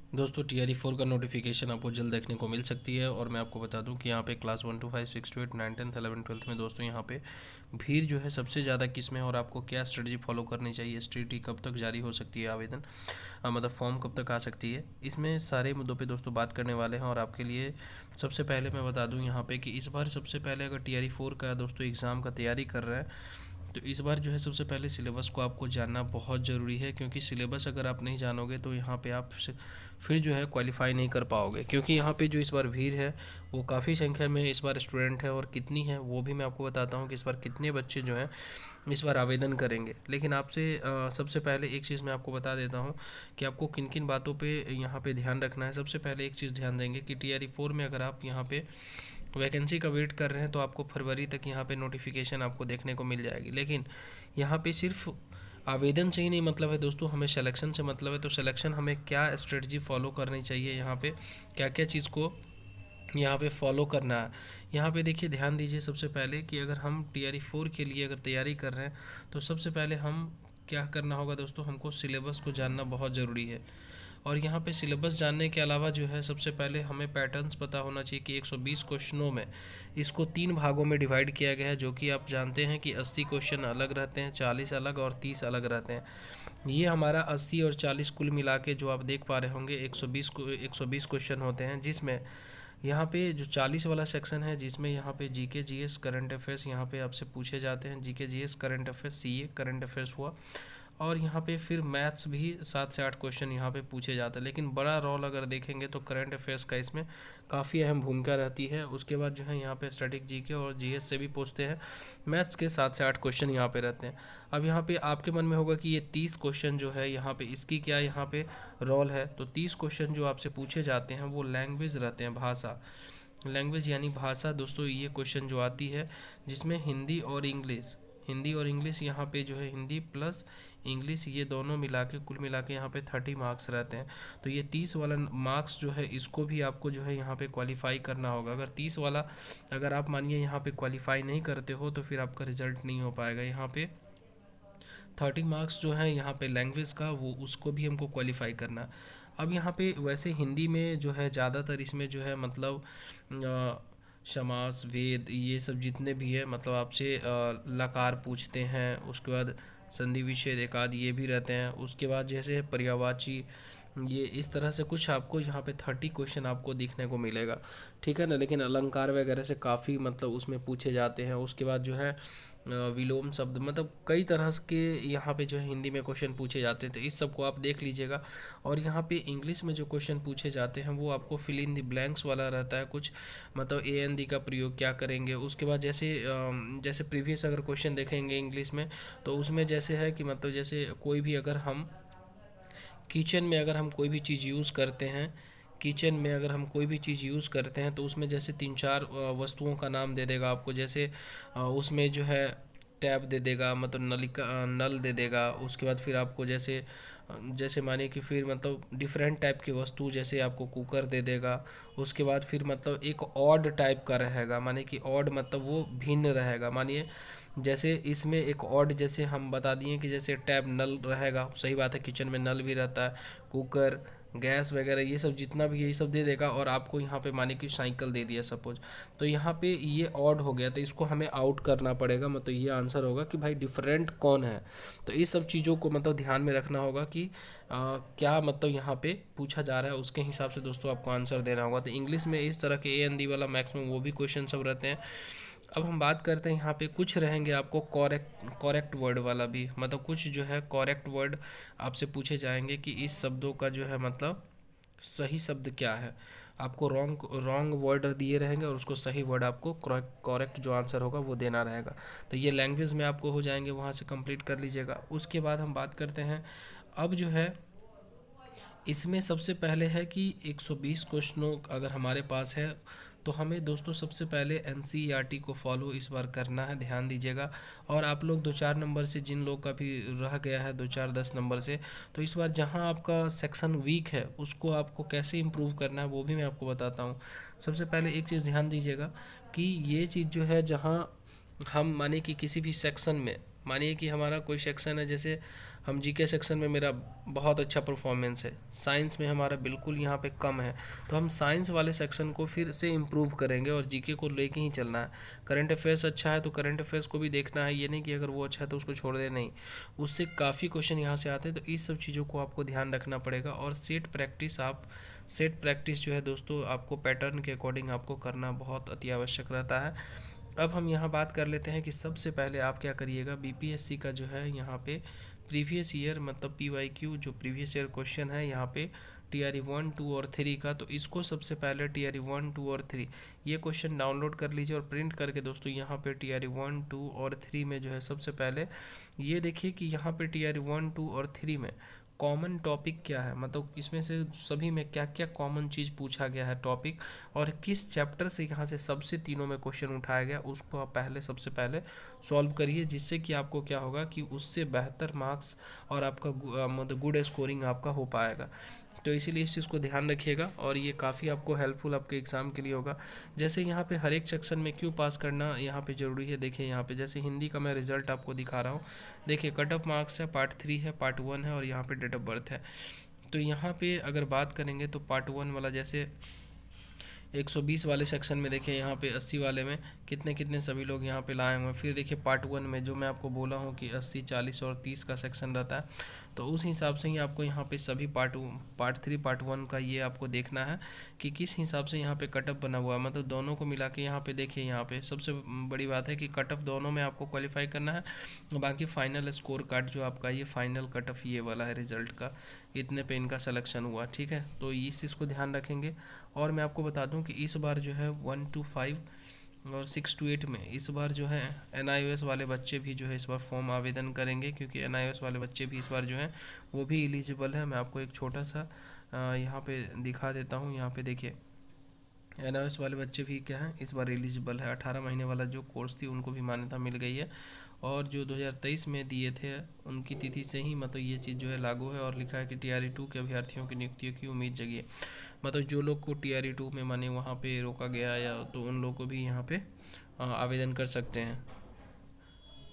दोस्तों TRE 4 का notification आपको जल्द देखने को मिल सकती है। और मैं आपको बता दूं कि यहाँ पे क्लास 1 to 5 6 to 8 9 10 11 12 में दोस्तों यहाँ पे भीड़ जो है सबसे ज़्यादा किस में है और आपको क्या स्ट्रेटजी फॉलो करनी चाहिए, STT कब तक जारी हो सकती है, आवेदन मतलब फॉर्म कब तक आ सकती है, इसमें सारे मुद्दों पे दोस्तों बात करने वाले हैं। और आपके लिए सबसे पहले मैं बता दूँ यहाँ पे कि इस बार सबसे पहले अगर TRE 4 का दोस्तों एग्ज़ाम का तैयारी कर रहे हैं तो इस बार जो है सबसे पहले सिलेबस को आपको जानना बहुत ज़रूरी है, क्योंकि सिलेबस अगर आप नहीं जानोगे तो यहाँ पे आप फिर जो है क्वालिफाई नहीं कर पाओगे। क्योंकि यहाँ पे जो इस बार भीड़ है वो काफ़ी संख्या में इस बार स्टूडेंट है, और कितनी है वो भी मैं आपको बताता हूँ कि इस बार कितने बच्चे जो हैं इस बार आवेदन करेंगे। लेकिन आपसे सबसे पहले एक चीज़ मैं आपको बता देता हूँ कि आपको किन किन बातों पे यहाँ पे ध्यान रखना है। सबसे पहले एक चीज़ ध्यान देंगे कि TRE 4 में अगर आप यहाँ पे वैकेंसी का वेट कर रहे हैं तो आपको फरवरी तक यहाँ पे नोटिफिकेशन आपको देखने को मिल जाएगी। लेकिन यहाँ पे सिर्फ आवेदन से ही नहीं मतलब है दोस्तों, हमें सिलेक्शन से मतलब है। तो सिलेक्शन हमें क्या स्ट्रेटजी फॉलो करनी चाहिए, यहाँ पे क्या क्या चीज़ को यहाँ पे फॉलो करना है। यहाँ पे देखिए, ध्यान दीजिए सबसे पहले कि अगर हम TRE 4 के लिए अगर तैयारी कर रहे हैं तो सबसे पहले हम क्या करना होगा दोस्तों, हमको सिलेबस को जानना बहुत ज़रूरी है। और यहाँ पे सिलेबस जानने के अलावा जो है सबसे पहले हमें पैटर्न्स पता होना चाहिए कि 120 क्वेश्चनों में इसको 3 भागों में डिवाइड किया गया है, जो कि आप जानते हैं कि 80 क्वेश्चन अलग रहते हैं, 40 अलग और 30 अलग रहते हैं। ये हमारा 80 और 40 कुल मिला के जो आप देख पा रहे होंगे 120 क्वेश्चन होते हैं, जिसमें यहाँ पे जो 40 वाला सेक्शन है जिसमें यहाँ पे GK GS करंट अफेयर्स यहाँ पे आपसे पूछे जाते हैं। GK GS current affairs, CA current affairs हुआ। और यहाँ पे फिर मैथ्स भी 7 से 8 क्वेश्चन यहाँ पे पूछे जाते हैं। लेकिन बड़ा रोल अगर देखेंगे तो करंट अफेयर्स का इसमें काफ़ी अहम भूमिका रहती है। उसके बाद जो है यहाँ पे स्टैटिक GK और GS से भी पूछते हैं। मैथ्स के 7 से 8 क्वेश्चन यहाँ पे रहते हैं। अब यहाँ पे आपके मन में होगा कि ये 30 क्वेश्चन जो है यहाँ पे इसकी क्या यहाँ पे रोल है। तो 30 क्वेश्चन जो आपसे पूछे जाते हैं वो लैंग्वेज रहते हैं, भाषा, लैंग्वेज यानी भाषा दोस्तों। ये क्वेश्चन जो आती है जिसमें हिंदी और इंग्लिश यहाँ पे जो है हिंदी प्लस इंग्लिश ये दोनों मिला के कुल मिला के यहाँ पे 30 मार्क्स रहते हैं। तो ये 30 वाला मार्क्स जो है इसको भी आपको जो है यहाँ पे क्वालिफाई करना होगा। अगर 30 वाला अगर आप मानिए यहाँ पे क्वालिफाई नहीं करते हो तो फिर आपका रिजल्ट नहीं हो पाएगा। यहाँ पे 30 मार्क्स जो है यहाँ पे लैंग्वेज का वो उसको भी हमको क्वालिफाई करना। अब यहाँ पे वैसे हिंदी में जो है ज़्यादातर इसमें जो है मतलब समास वेद ये सब जितने भी है मतलब आपसे लकार पूछते हैं। उसके बाद संधि विच्छेद एकाद ये भी रहते हैं। उसके बाद जैसे पर्यायवाची, ये इस तरह से कुछ आपको यहाँ पे 30 क्वेश्चन आपको देखने को मिलेगा, ठीक है ना। लेकिन अलंकार वगैरह से काफ़ी मतलब उसमें पूछे जाते हैं। उसके बाद जो है विलोम शब्द मतलब कई तरह के यहाँ पे जो है हिंदी में क्वेश्चन पूछे जाते हैं। तो इस सब को आप देख लीजिएगा। और यहाँ पे इंग्लिश में जो क्वेश्चन पूछे जाते हैं वो आपको फिल इन द ब्लैंक्स वाला रहता है कुछ, मतलब AND का प्रयोग क्या करेंगे। उसके बाद जैसे जैसे प्रीवियस अगर क्वेश्चन देखेंगे इंग्लिश में तो उसमें जैसे है कि मतलब जैसे कोई भी अगर हम किचन में अगर हम कोई भी चीज़ यूज़ करते हैं, किचन में अगर हम कोई भी चीज़ यूज़ करते हैं तो उसमें जैसे 3 4 वस्तुओं का नाम दे देगा आपको। जैसे उसमें जो है टैब दे देगा, मतलब नल दे देगा। उसके बाद फिर आपको जैसे जैसे मानिए कि फिर मतलब डिफरेंट टाइप की वस्तु जैसे आपको कुकर दे देगा। उसके बाद फिर मतलब एक ऑड टाइप का रहेगा, माने कि ऑड मतलब वो भिन्न रहेगा। मानिए जैसे इसमें एक ऑड जैसे हम बता दिए कि जैसे टैब नल रहेगा, सही बात है, किचन में नल भी रहता है, कुकर गैस वगैरह ये सब जितना भी है ये सब दे देगा। और आपको यहाँ पे माने कि साइकिल दे दिया सपोज, तो यहाँ पे ये ऑड हो गया तो इसको हमें आउट करना पड़ेगा। मतलब ये आंसर होगा कि भाई डिफरेंट कौन है। तो इस सब चीज़ों को मतलब ध्यान में रखना होगा कि क्या मतलब यहाँ पे पूछा जा रहा है, उसके हिसाब से दोस्तों आपको आंसर देना होगा। तो इंग्लिश में इस तरह के AND वाला मैक्सिमम वो भी क्वेश्चन सब रहते हैं। अब हम बात करते हैं यहाँ पे कुछ रहेंगे आपको कॉरेक्ट वर्ड वाला भी, मतलब कुछ जो है कॉरेक्ट वर्ड आपसे पूछे जाएंगे कि इस शब्दों का जो है मतलब सही शब्द क्या है। आपको रॉन्ग वर्ड दिए रहेंगे और उसको सही वर्ड आपको कॉरेक्ट जो आंसर होगा वो देना रहेगा। तो ये लैंग्वेज में आपको हो जाएंगे, वहाँ से कंप्लीट कर लीजिएगा। उसके बाद हम बात करते हैं अब जो है इसमें सबसे पहले है कि 120 क्वेश्चनों अगर हमारे पास है तो हमें दोस्तों सबसे पहले NCERT को फॉलो इस बार करना है, ध्यान दीजिएगा। और आप लोग 2 4 नंबर से जिन लोग का भी रह गया है 2 4 10 नंबर से, तो इस बार जहां आपका सेक्शन वीक है उसको आपको कैसे इम्प्रूव करना है वो भी मैं आपको बताता हूँ। सबसे पहले एक चीज़ ध्यान दीजिएगा कि ये चीज़ जो है जहाँ हम माने कि किसी भी सेक्शन में, मानिए कि हमारा कोई सेक्शन है जैसे हम जीके सेक्शन में मेरा बहुत अच्छा परफॉर्मेंस है, साइंस में हमारा बिल्कुल यहाँ पे कम है, तो हम साइंस वाले सेक्शन को फिर से इम्प्रूव करेंगे और जीके को लेके ही चलना है। करंट अफेयर्स अच्छा है तो करंट अफेयर्स को भी देखना है, ये नहीं कि अगर वो अच्छा है तो उसको छोड़ दे, नहीं, उससे काफ़ी क्वेश्चन यहाँ से आते हैं, तो इस सब चीज़ों को आपको ध्यान रखना पड़ेगा। और सेट प्रैक्टिस जो है दोस्तों, आपको पैटर्न के अकॉर्डिंग आपको करना बहुत अति आवश्यक रहता है। अब हम यहाँ बात कर लेते हैं कि सबसे पहले आप क्या करिएगा, बीपीएससी का जो है यहाँ पे प्रीवियस ईयर मतलब पीवाईक्यू जो प्रीवियस ईयर क्वेश्चन है यहाँ पे टीआरई 1, 2 और 3 का, तो इसको सबसे पहले टीआरई 1, 2 और 3 ये क्वेश्चन डाउनलोड कर लीजिए और प्रिंट करके दोस्तों यहाँ पे टीआरई 1, 2 और 3 में जो है सबसे पहले ये देखिए कि यहाँ पे टीआरई 1, 2 और 3 में कॉमन टॉपिक क्या है, मतलब इसमें से सभी में क्या क्या कॉमन चीज़ पूछा गया है टॉपिक, और किस चैप्टर से यहाँ से सबसे तीनों में क्वेश्चन उठाया गया, उसको आप सबसे पहले सॉल्व करिए, जिससे कि आपको क्या होगा कि उससे बेहतर मार्क्स और आपका मतलब गुड स्कोरिंग आपका हो पाएगा। तो इसीलिए इस चीज़ को ध्यान रखिएगा और ये काफ़ी आपको हेल्पफुल आपके एग्ज़ाम के लिए होगा। जैसे यहाँ पे हर एक सेक्शन में क्यों पास करना यहाँ पे ज़रूरी है, देखिए यहाँ पे जैसे हिंदी का मैं रिज़ल्ट आपको दिखा रहा हूँ, देखिए कट ऑफ मार्क्स है, पार्ट 3 है, पार्ट 1 है और यहाँ पे डेट ऑफ बर्थ है। तो यहाँ पे अगर बात करेंगे तो पार्ट 1 वाला जैसे 120 वाले सेक्शन में देखिए यहाँ पे 80 वाले में कितने कितने सभी लोग यहाँ पे लाए हुए हैं। फिर देखिए पार्ट 1 में जो मैं आपको बोला हूँ कि 80, 40 और 30 का सेक्शन रहता है, तो उस हिसाब से ही आपको यहाँ पे सभी पार्ट 3 पार्ट 1 का ये आपको देखना है कि किस हिसाब से यहाँ पे कटअप बना हुआ है, मतलब दोनों को मिला के यहाँ पे देखिए, यहाँ पे सबसे बड़ी बात है कि कटअप दोनों में आपको क्वालिफाई करना है। बाकी फाइनल स्कोर कार्ड जो आपका ये फाइनल कटअप ये वाला है रिजल्ट का, इतने पे इनका सिलेक्शन हुआ, ठीक है, तो इस चीज़ को ध्यान रखेंगे। और मैं आपको बता दूं कि इस बार जो है 1 to 5 और 6 to 8 में इस बार जो है एनआईओएस वाले बच्चे भी जो है इस बार फॉर्म आवेदन करेंगे, क्योंकि एनआईओएस वाले बच्चे भी इस बार जो है वो भी एलिजिबल है। मैं आपको एक छोटा सा यहाँ पे दिखा देता हूँ, यहाँ पे देखिए एनआईओएस वाले बच्चे भी क्या हैं इस बार एलिजिबल है। 18 महीने वाला जो कोर्स थी उनको भी मान्यता मिल गई है, और जो 2023 में दिए थे उनकी तिथि से ही मतलब ये चीज़ जो है लागू है। और लिखा है कि टीआरई 2 के अभ्यर्थियों की नियुक्तियों की उम्मीद जगी है, मतलब जो लोग को टीआरई 2 में माने वहाँ पे रोका गया या तो उन लोग को भी यहाँ पे आवेदन कर सकते हैं।